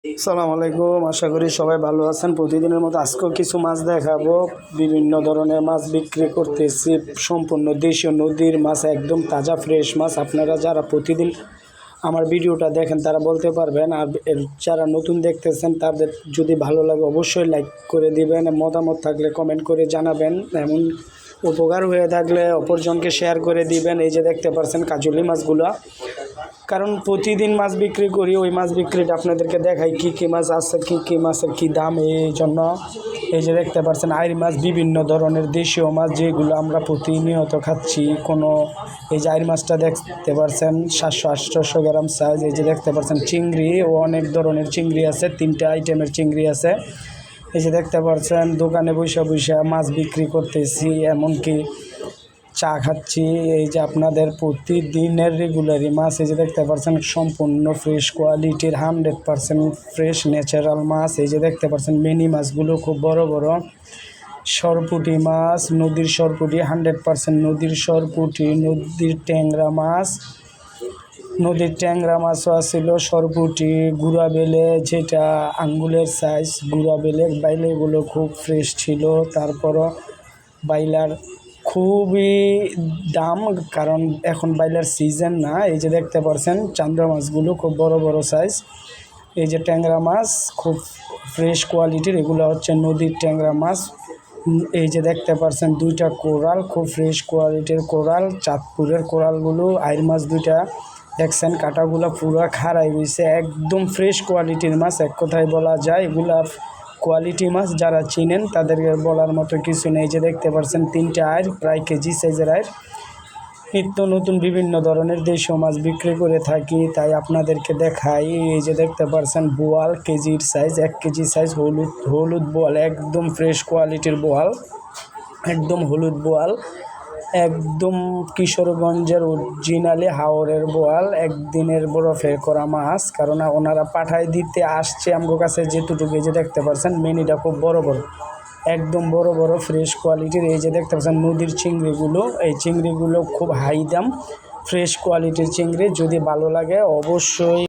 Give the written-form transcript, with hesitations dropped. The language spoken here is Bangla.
আসসালামু আলাইকুম, আশা করি সবাই ভালো আছেন। প্রতিদিনের মতো আজকেও কিছু মাছ দেখাবো। বিভিন্ন ধরনের মাছ বিক্রি করতেছি, সম্পূর্ণ দেশীয় নদীর মাছ, একদম তাজা ফ্রেশ মাছ। আপনারা যারা প্রতিদিন আমার ভিডিওটা দেখেন তারা বলতে পারবেন, আর যারা নতুন দেখতেছেন তাদের যদি ভালো লাগে অবশ্যই লাইক করে দিবেন, মতামত থাকলে কমেন্ট করে জানাবেন, এমন উপকার হয়ে থাকলে অপরজনকে শেয়ার করে দিবেন। এই যে দেখতে পাচ্ছেন কাজলি মাছগুলো, কারণ প্রতিদিন মাছ বিক্রি করি, ওই মাছ বিক্রিটা আপনাদেরকে দেখাই কী কী মাছ আছে, কী মাছের কী দাম। এই জন্য এই যে দেখতে পাচ্ছেন আইড় মাছ, বিভিন্ন ধরনের দেশীয় মাছ যেগুলো আমরা প্রতিনিয়ত খাচ্ছি। এই যে আইড় মাছটা দেখতে পাচ্ছেন 700-800 গ্রাম সাইজ। এই যে দেখতে পাচ্ছেন চিংড়ি, ও অনেক ধরনের চিংড়ি আছে, 3টা আইটেমের চিংড়ি আছে। এই যে দেখতে পাচ্ছেন দোকানে বৈশা মাছ বিক্রি করতেছি, এমনকি চা খাচ্ছি। এই যে আপনাদের প্রতিদিনের রেগুলারি মাছ, এই যে দেখতে পাচ্ছেন সম্পূর্ণ ফ্রেশ কোয়ালিটির 100% ফ্রেশ ন্যাচারাল মাছ। এই যে দেখতে পাচ্ছেন মিনি মাছগুলো খুব বড় বড়। সরপুঁটি মাছ, নদীর সরপুঁটি, 100% নদীর সরপুঁটি, নদীর ট্যাংরা মাছ, নদীর ট্যাংরা মাছও আছিল, সরপুঁটি, গুড়া বেলে, যেটা আঙ্গুলের সাইজ গুড়া বেলে, বাইলেগুলো খুব ফ্রেশ ছিল। তারপরও বাইলার খুবই দাম, কারণ এখন বাইলার সিজন না। এই যে দেখতে পাচ্ছেন চান্দা মাছগুলো খুব বড় বড় সাইজ। এই যে ট্যাংরা মাছ খুব ফ্রেশ কোয়ালিটির, এগুলো হচ্ছে নদীর ট্যাংরা মাছ। এই যে দেখতে পাচ্ছেন 2টা কোরাল, খুব ফ্রেশ কোয়ালিটির কোরাল, চাঁদপুরের কোরালগুলো। আইড় মাছ 2টা দেখছেন, কাঁটাগুলো পুরো খাড়াই রয়েছে, একদম ফ্রেশ কোয়ালিটির মাছ। এক কথায় বলা যায় এগুলা কোয়ালিটি মাছ। যারা চিনেন তাদেরকে বলার মতো কিছু নেই। যে দেখতে পাচ্ছেন 3টা আইড়, প্রায় কেজি সাইজের আইড়। নিত্য নতুন বিভিন্ন ধরনের দেশীয় মাছ বিক্রি করে থাকি, তাই আপনাদেরকে দেখাই। এই যে দেখতে পাচ্ছেন বোয়াল, কেজির সাইজ, 1 কেজি সাইজ, হলুদ বোয়াল, একদম ফ্রেশ কোয়ালিটির বোয়াল, একদম হলুদ বোয়াল, একদম কিশোরগঞ্জের অরিজিনালি হাওরের বোয়াল, একদিনের বরফের করা মাছ। কারণ ওনারা পাঠায় দিতে আসছে আমার কাছে যেটুকু। যে দেখতে পাচ্ছেন মিনিটা খুব বড় বড়, একদম বড় বড় ফ্রেশ কোয়ালিটির। এই যে দেখতে পাচ্ছেন নদীর চিংড়িগুলো, এই চিংড়িগুলো খুব হাই দাম, ফ্রেশ কোয়ালিটির চিংড়ি। যদি ভালো লাগে অবশ্যই